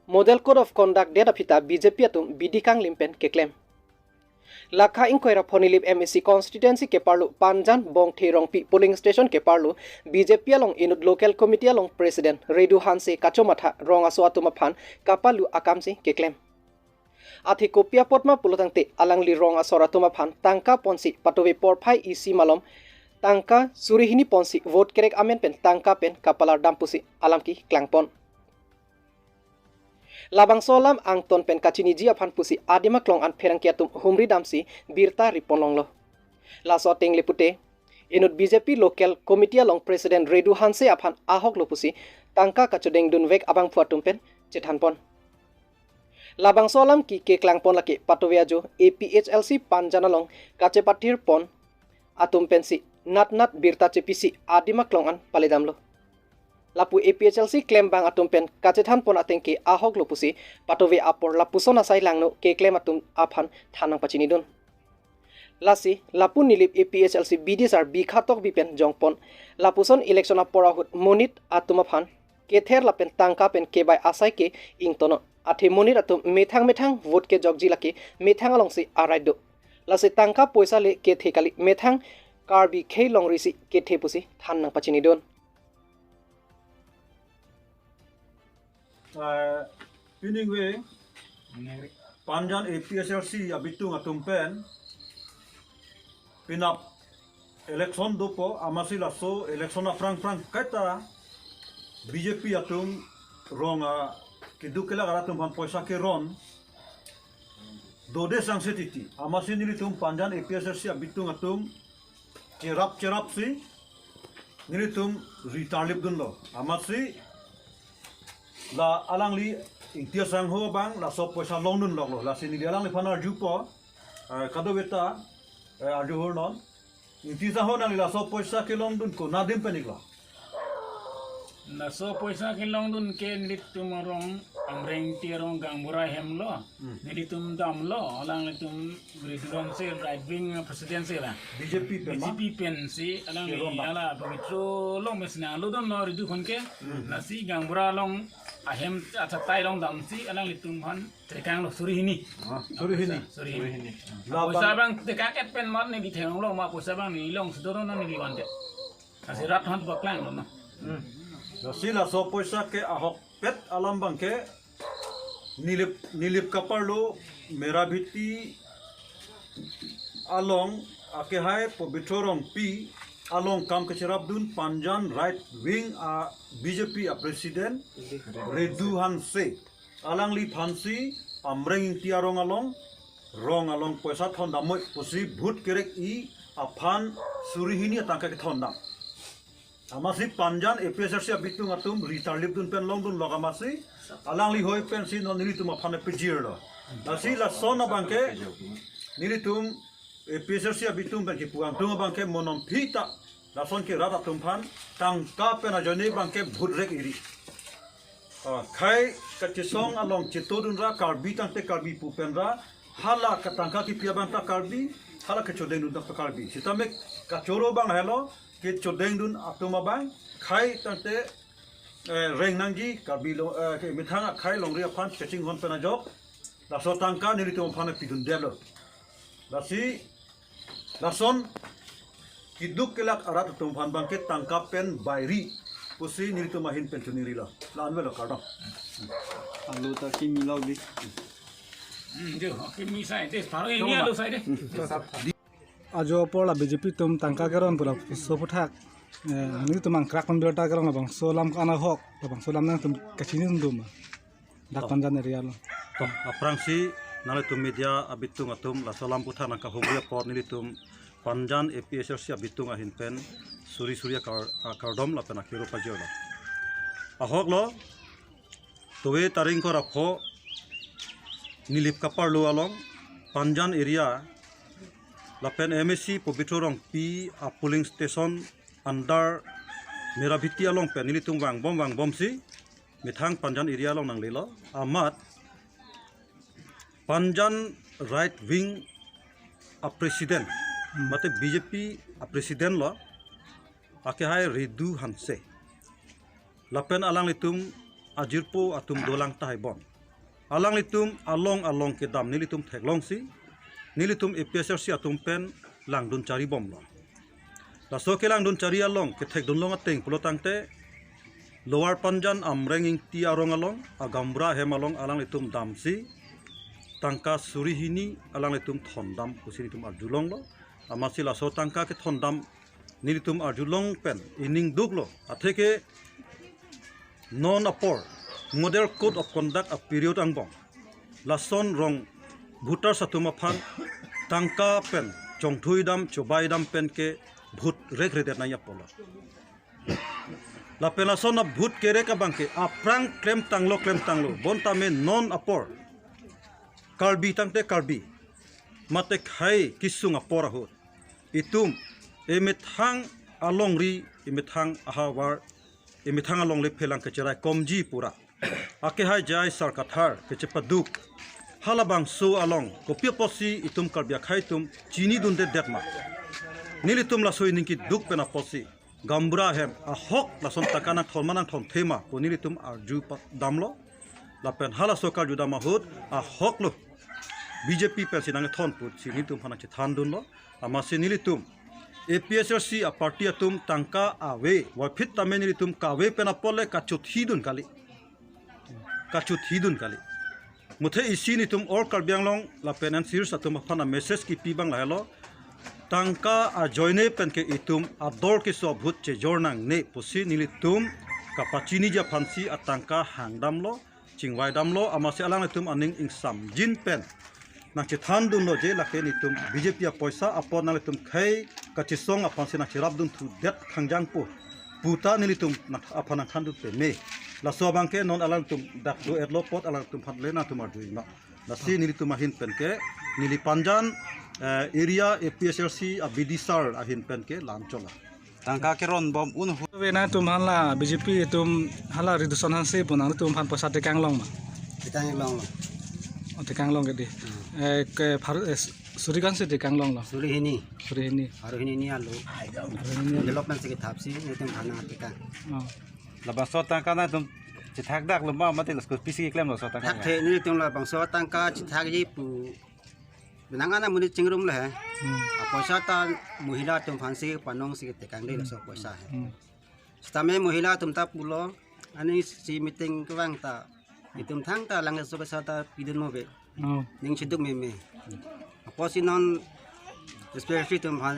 Model Code of Conduct data pita BJP atum bidikang limpen keklem. Lakha inquira ponilip MSC constituency ke parlu Panjan Bong Therong Pi polling station ke parlu BJP along inut local committee along president Redu Hanse kachomatha rong aso atumaphan kapalu akamsi keklem. Athi kopia potma pulutangte alangli rong asora tumaphan tangka ponsi patowe porphai isi malom tangka surihini ponsi vote kerek amen pen tangka pen kapalar dampusi alamki klangpon. Labang solam ang ton pen kachini ji aphan pusi adima klong an pherang kiatum humri damsi birta riponlong lo. Laso teng lepute inut BJP local committee along president Redu Hanse aphan ahok lo pusi tangka kachudeng dun vek abang phuatum pen chethanpon. Labang solam ki ke klangpon laki patowiajo APHLC panjanalong kachepatir pon atum pensi nat birta chepisi adima klong an palidam lo. Lapu APHLC claim bang atum pen kacethan pon atengke ahok lopusi patowe apor lapuson asai langno ke claim atum aphan thanang pachini dun. Lasi lapu nilip APHLC BDSR bikhatok bipen jongpon lapuson election aporahut monit atum aphan kether lapen tangka pen ke bai asai ke ingtono athe monit atum methang vote ke jogji laki methang alongsi araido. Lasi tangka poisa le ke thekali methang karbi khei longrisi ke thepusi thanang pachini dun. Anyway, Panjan APHLC abitung atumpen pinap election dopo amasi laso election na frank kaita BJP atum ronga kidukela garatum pan poisa ke ron dode sangsetiti amasi nilitum Panjan APHLC abitung atum cerap si nilitum ritalip dunlo amasi la alangli ingtia sang ho bang la so poisa longnun lo la sini alang li phana jupo kadobeta arju hornon ingtia ho nang la so poisa ke longnun ko nadim penikla na so poisa ke longnun ke nitum rong amreng tirong gambura hemlo nitum damlo alang litum bridong se right wing presidency la BJP pen si alang li ala pagitro long mesna lo don no ridu khonke na si gambura long ahem atai long dam si alang litum han tekang lo surihini la poisa bang tekak et pen mar ni di theng lo ma poisa bang ni long sudoro no ni di wante asi rat han baklang lo no sila so poisa ke ahok pet alam bang ke nilip kaparlo merabiti along ake hai pobitorong pi along kam ke cerabdun Panjan right wing BJP president Redu Hanse alang li phansi amreng tiarong along rong along poisa thon damoi posi bhut kerek I aphan surihini tangka ke thon dam amasi Panjan APHLC abitung atum ritarlip dun pen long dun logamasi alang li hoi pen si non nilitum aphan pejir lo nasi la sona bangke nilitum APHLC abitung pen ki puang tung bangke monom pita la son ke rata tumpan tangka pen ajone bangke bhurrek iri khai kachisong along chitodun ra karbi tangte karbi pupen ra hala katangka ki piabanta karbi hala kachodeng dun ta karbi sitame kachoro bang hello ke chodeng dun atuma bang khai tante reng nangji kabilo ke mithanga khai longri aphan cheching hon pena jok la so tangka nilitum aphan pidun delo lasi lason kiduk kelak arat tum phan bang ke tangka pen bairi pusi nilitum ahin pen chuniri la anwelo kardam alu ta kimilo di jo kimi sai des paro ini alu sai de ajo pola BJP tum tangka karon pula soputhak ni tumang krak pembelta karon bang solam kana hok bang solam nang tum kachini dum dak Panjan area lo to aprangsi nale tum media abitung atum la solam putha nang ka hobria por nilitum Panjan APHLC abitung ahin pen suri kardom la pena kiro pajolo ahok lo towe taring ko rakho nilip kaparlo along Panjan area lapen MSC pobitorong P polling station under merabiti along pen nilitung wang bom si mithang Panjan area along nang lelo amat Panjan right wing president mate BJP president lo ake hai Redu Hanse lapen alang litum ajirpo atum dolang tahai bon alang litum along ke dam nilitum theklong si nilitum APSRC atum pen langdun cari bom lo la so ke langdun cari along ke thekdun long ateng pulotangte Lower Panjan amrenging ti arong along agambra hem along alang litum dam si tangka surihini alang litum thondam kusinitum arjulong lo amasi la so tangka ke thondam nilitum arjulong pen ining duglo atheke non apor model code of conduct a period angbong lason rong bhutar satuma phan tangka pen chongthui dam chobai dam pen ke bhut rek redet na yapolo la penason na bhut kere ka bangke aprang klem tanglo bontame non apor karbi tangte karbi mate khai kisung apor ahut itum emethang alongri emethang ahawar emethang along le phelang kecherai komji pura ake hai jai sarkathar kechepaduk halabang so along kopia posi itum karbia khai tum chini dunde dekma nilitum la soi ninki duk pena posi gambra hem a hok la son takana thormanang thom thema ko nilitum arju damlo la pen hala sokar judama hut a hok lo BJP pensinang thon put sinitum hana che thandun lo amase nilitum APSRC a party atum tangka awe wa fit tamenilitum kawe pena pole kachut hidun kali muthe isinitum or karbianglong la penan sirs atum phana message ki pibang la helo tangka a joine pen ke itum ador ke so bhut che jornang ne posi nilitum kapachini ja phansi atangka hangdam lo chingwai dam lo amase alang itum aning ingsam jin pen nang che than dun lo je la ke nitum BJP a poisa apon nang itum khai kachisong apon se nang chirap dun thu det khangjang po puta nilitum na apana khan dun pe me la so bangke non alang tum dak do erlo pot alang tum phat lena tumar duina la si nilitum ahin pen ke nili panjan area APSRC a bidisar ahin pen ke lanchola tangka keron bom un Wena tum hala BJP tum hala reduction hanse punang tum phan posa tekang long ma tekang long tekang long gede ke surikan se tekang long lo surihini haruhini ni alu ini development se thapsi netum thana tekang labang so tangka na tum chithak dak luma mate lasko pisi klem lo so tangka thak the ni tum la bangso tangka chithak ji pu benangana muni chingrum le a poisa ta muhila tum phansi panong se tekang de so poisa hai stame muhila tum ta pulo ani si meeting kwang ta itum thang ta lang so poisa ta pidun mo be ning chiduk me a posi non especially tum phan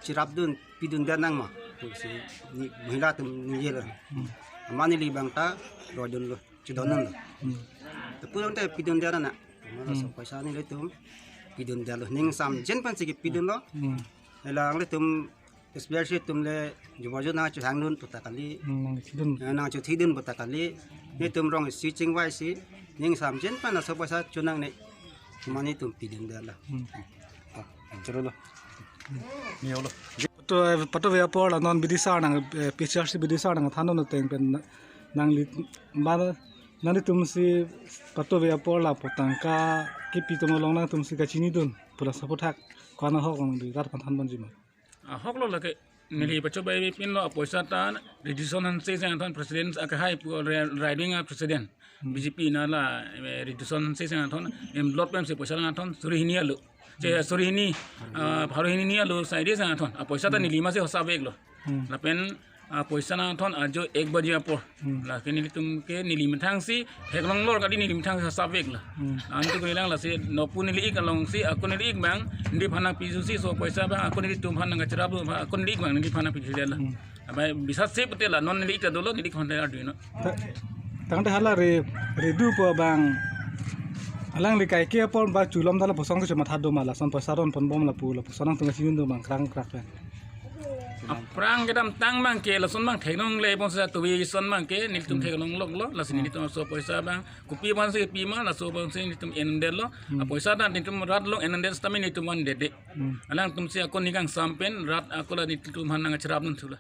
chirap dun pidun da nang ma si ni muhila tum ni ye le mani li bang ta rodun lo chidonan lo te pulong te pidun da na ma so poisa ni le tum pidun da lo ning sam jen pan si pidun lo elang le tum especially tum le jubajo na chuhang nun putakali na chu thidun putakali ni tum rong si chingwai si ning sam jen pan so poisa chunang ne mani tum pidun da la chero lo niolo pato ve por la non bidisa nang PCRC bidisa nang thano no teng pen nang li ba nang tum si pato ve por la potangka ki pi tum long nang tum si ka chini dun pura sapothak kwana hok nang di rat pan ban jima hok lo lake nili bacho bai pin lo poisa ta reduction han se sang thon president ak hai riding president BJP na la reduction se sang thon em lot pem se poisa na thon surihini alu je surihini bharohini ni alu saide sang thon poisa ta nili ma se hosa beg lo la pen poisa na thon ajo 1 baje apor la ke nili tum ke nili mthang si heklong lor ka di nili mthang hosa beg la antu ko ilang la se no pu nili ik along si akun nili ik bang ndi phana pisu si so poisa ba akun nili tum phana ngachra bu akun nili ik bang ndi phana pisu la abai bisa se putela non nili ta dolo nili khonda arduino tang de hala redu po bang alang le kai ke por ba chulom dala posong ke chama thado mala son pasaron pon bom la pu la posong tung sin do bang krang krak pen aprang gedam tang bang ke la son bang thenong le bon sa tuwi son bang ke nil tum thenong lok lo la sin ni tum so poisa bang kupi ban se pi ma la so bang se ni tum endel lo poisa dan ni tum rat lo endel stami ni tum on de alang tum se akon ni kang sampen rat akola ni tum hanang charab nun thula